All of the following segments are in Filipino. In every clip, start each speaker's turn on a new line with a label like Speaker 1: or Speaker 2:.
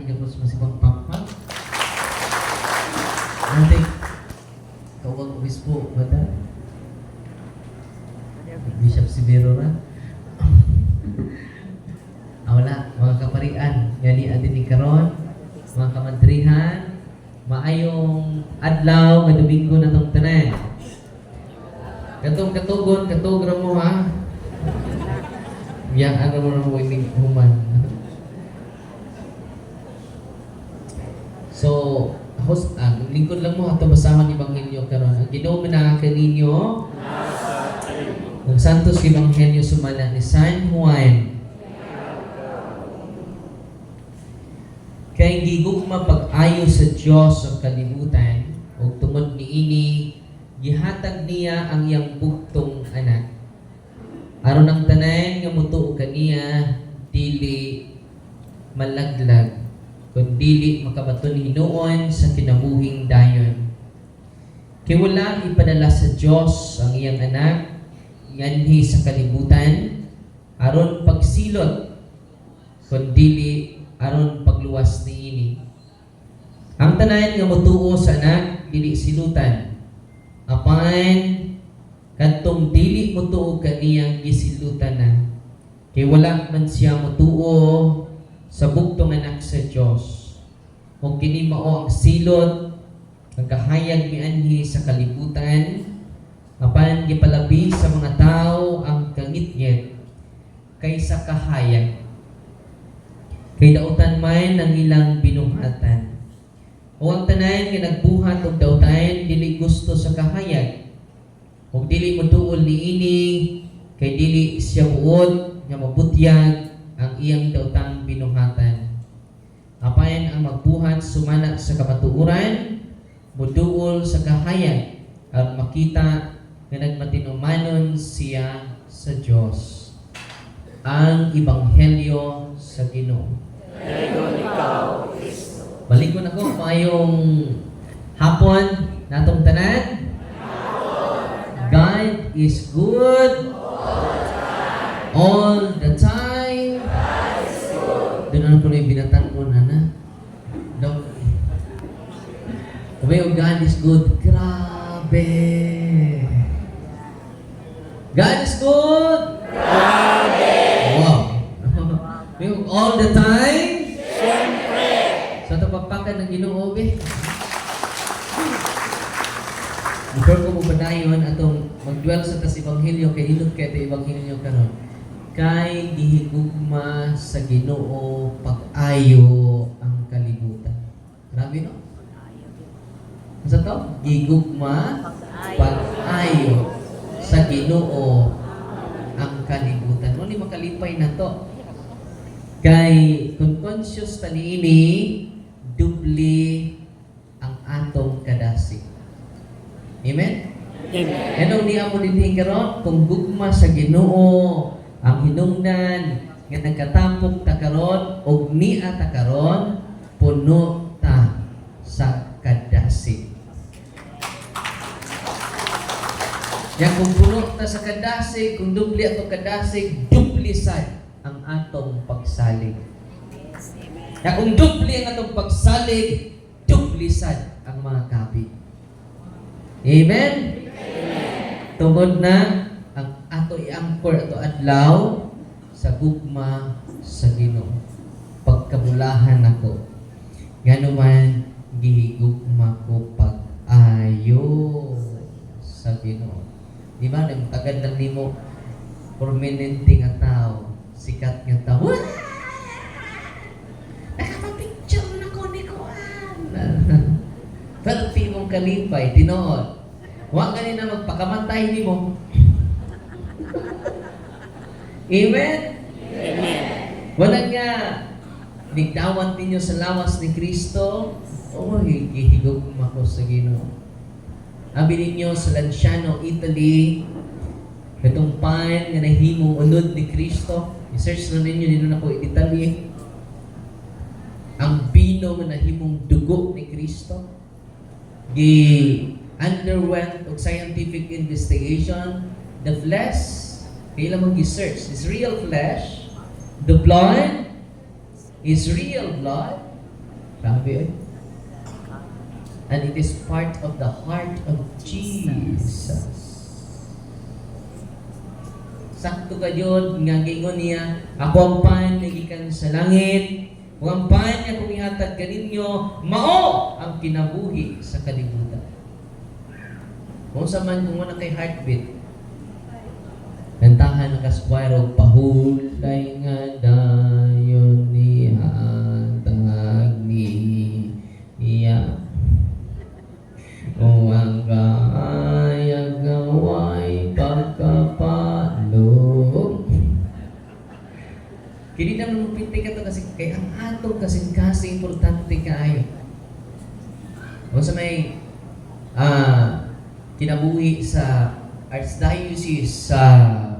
Speaker 1: Lain ka po sa masibang papa. Ate, kawag obispo, bata? Bishop Sibero na. Wala, mga kaparian. Yan ni Ate ni Karon, mga kamantrihan, maayong adlaw, nga Domingo na itong tanan. Katugon, katugra mo ha. Yan, ano mo na mo ining human. So, host, lingkod lang mo ato basahan ni Ebanghelyo karon. Ang Ginoo na kaninyo ng Santos Ebanghelyo sumala ni San Juan. Kay gigugma pag-ayo sa Dios sa kalibutan ug tungod niini gihatag niya ang iyang bugtong anak. Aron ang tanan nga motuo kaniya dili malaglag kundi makabaton hinuon sa kinabuhing dayon. Kay wala ipadala sa Dios ang iyang anak nganhi sa kalibutan aron pagsilot kundi aron pagluwas niini. Ang tanan nga motuo sa anak dili silutan. Apan kadtong dili motuo kaniyang gisilutan na. Kay wala man siya motuo sa bugtong anak sa Dios. Ug kini mao ang silot ang kahayag mianhi sa kalibutan apan gipalabi sa mga tawo ang kangitngit kaysa kahayag. Kay dautan man ang ilang binuhatan. O ang tanan nga nagbuhat og dautan dili gusto sa kahayag. Ug dili motuol niini kay dili siya buod nga mabutyag ang iyang dautang binuhatan. Apayan ang magbuhat sumana sa kamatuoran, muduol sa kahayag at makita nga nagmatinumanon siya sa Dios. Ang Ebanghelyo sa Ginoo. Balikon ako mayong hapon natong tanan. God is good all the time. Doon ano po na yung binatang mo na. God is good. Grabe. God is good. Grabe. Wow. All the time. Siyempre. Sa tapapakan ng Ginoo, before ko mabanayon atong magdual sa tas Ebanghelyo kay hilot kay ito Ebanghelyo karon. Kay gihigugma sa Ginoo pag-ayo ang kalibutan. Grabe no? Sa to? Gigugma pag-ayo sa Ginoo ang kalibutan. Ano ni makalipay na to? Kay kung conscious ta niini dubli ang atong kadasig. Amen? Amen. Anong niya mo din karon kung gugma sa Ginoo ang hinungdan nga nagkatampok ta karon og niya ta karon puno ta sa kadasig. Yang kung puno ta sa kadasig, kung dubli ato kadasig, dubli sad ang atong pagsalig. Yang kung dubli ang atong pagsalig, dubli sad ang mga kabi. Amen? Amen. Tungod na ang ato i-anchor ato adlaw sa gugma sa Ginoo. Pagkabulahan ako. Ngano man gihigugma ko pag-ayo sa Ginoo. Di ba? Nagtagad lang nimo permanente nga tao, sikat nga tao. Nakapapicture na ko ni Kuan. Pero mong kalipay, tinood. Huwag ka na magpakamatay ni mo. Amen? Amen. Wala nga, nigdawan ninyo sa lawas ni Kristo, hihigog ako sa Ginoo. Abi ninyo sa Lanciano, Italy, itong pan nga nahimong unod ni Kristo, i-search na ninyo dito na po Italy, ang bino nga nahimong dugo ni Kristo, underwent of scientific investigation, the flesh, kailan mong i-search, is real flesh, the blood is real blood, Grabe, eh. And it is part of the heart of Jesus. Sakto ka yun, nga gingon niya, ako ang pan, nagikan sa langit, kung ang pan niya kung ihatag ka ninyo, mao ang kinabuhi sa kalibutan. Kung sa man kung wala kay heartbeat, kantahan ng kaskwaro, pahulay nga dayon ni hatag ni iya. O ang kaayag gaway pagkapalo. Kini na lumupiti ka to kasi kay ang atong kasing-kasing importante kaayo. O sa may kinabuhi sa Archdiocese sa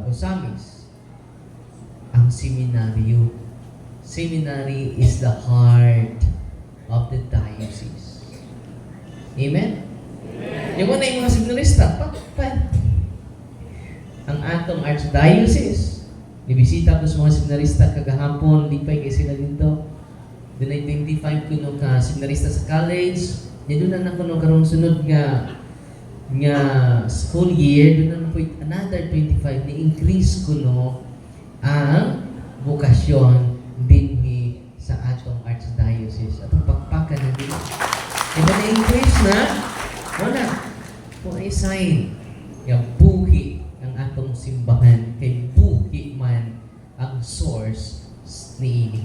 Speaker 1: Osamis, ang seminaryo. Seminary is the heart of the diocese. Amen? Yung una yung mga seminarista, ang atong Archdiocese, nibisita ko sa mga seminarista kagahapon, lipay kayo sila dito. Doon ay 25 kuno ka seminarista sa college. Doon na kuno karong sunod nga school year, doon na po another 25 ni-increase kuno ang bukasyon dinhi sa atong Archdiocese. Atong pagpakan na dito. Ito na-increase na, wala. Kung ay sign, yung buhi ang atong simbahan, kay buhi man ang source ni ini.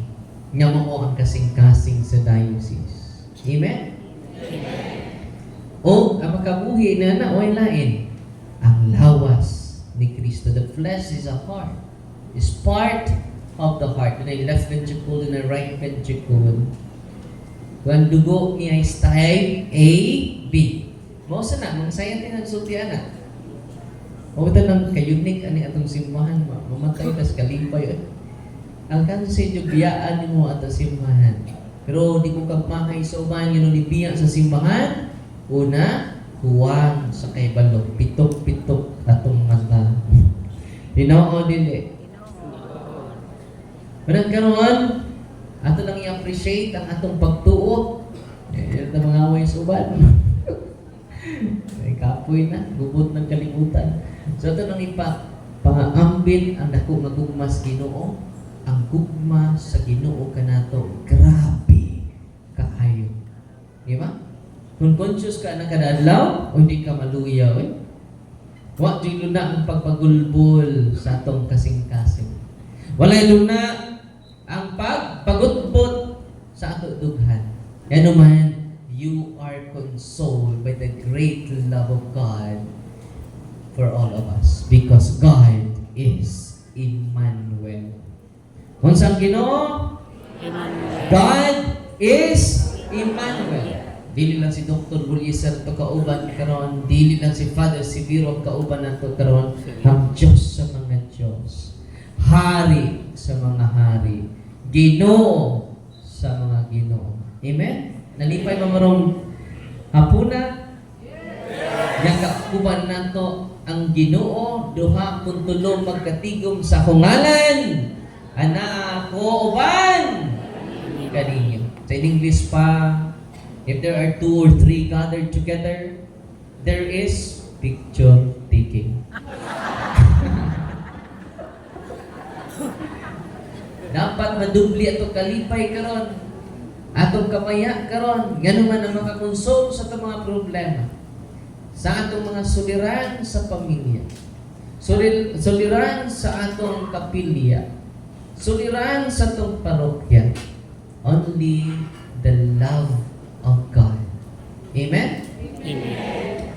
Speaker 1: Nga mo ang kasing-kasing sa diocese. Amen? Amen. O, ang makabuhi na oy lain, ang lawas ni Kristo. The flesh is a heart. Is part of the heart. Yun ay left ventricle, yun ay right ventricle. Kung dugo ni ay style A, B. Mausa na, mga sayantin ang sultian na. O ito lang kayunik ani atong simbahan, mamatay tas kalipay. Ang kansi yung biyaan mo at simbahan. Pero di ko kagmahay sa uban yun ni biya sa simbahan. Una, huwag sa kay balog, pitok-pitok atong mata. Tinoo dili. Pero karon, ato lang i-appreciate ang atong pagtuo. Ito mga away sa uban. May kapoy na, gubot ng kalimutan. So ito lang ipa-ambil ang dako nga gugma sa Ginoo. Ang gugma sa Ginoo kanato, grabe kaayo. Di ba? Kung conscious ka na kadadlaw, o hindi ka maluyaw, wa di luna ang pagpagulbol sa atong kasing-kasing. Walay luna ang pagpagutbot sa ato dughan. Ano man, you are consoled by the great love of God for all of us. Because God is Emmanuel. Kung saan Ginoo? Emmanuel. God is Emmanuel. Dili lang si Dr. Buliser to kauban karon, dili lang si Father Sibiro kauban nato karon, ang Diyos sa mga Diyos, Hari sa mga hari, Ginoo sa mga Ginoo. Amen? Nalipay mamarong hapuna? Yang kauban nato ang Ginoo, duha kun tulo magkatigom sa kungalan, ana ako uban kaninyo. Sa English pa, if there are 2 or 3 gathered together, there is picture taking. Dapat madubli ato kalipay karon, atong kamaya karon, ngano man ang makakonsol sa atong mga problema, sa atong mga suliran sa pamilya, suliran sa atong kapilya, suliran sa atong parokya. Only the love of God. Amen? Amen.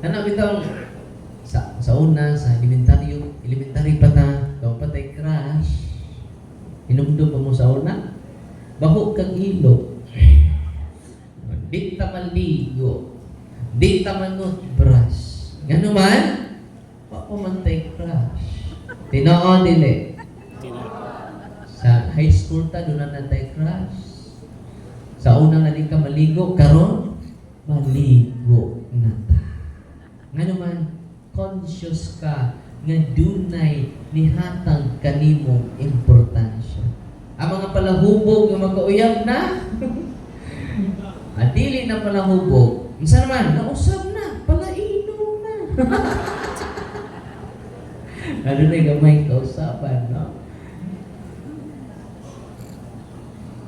Speaker 1: Ano bitong sa una, sa elementary pa ta, daw patay crush. Inumdum pa mo sa una, baho kang ilo. Di ta maligo. Di ta manot brush. Ngano man? Wa pa man tay crush. Tinoo dili. Sa high school ta doon na tay crush. Sa una nga di ka maligo, karon maligo na ta. Nga naman, conscious ka nga dunay nihatag kanimong importansya. Ang mga palahubog nga magkauyab na, At dili na pala hubog. Isa naman, nausab na, palainom na. Ano na gamay kausapan.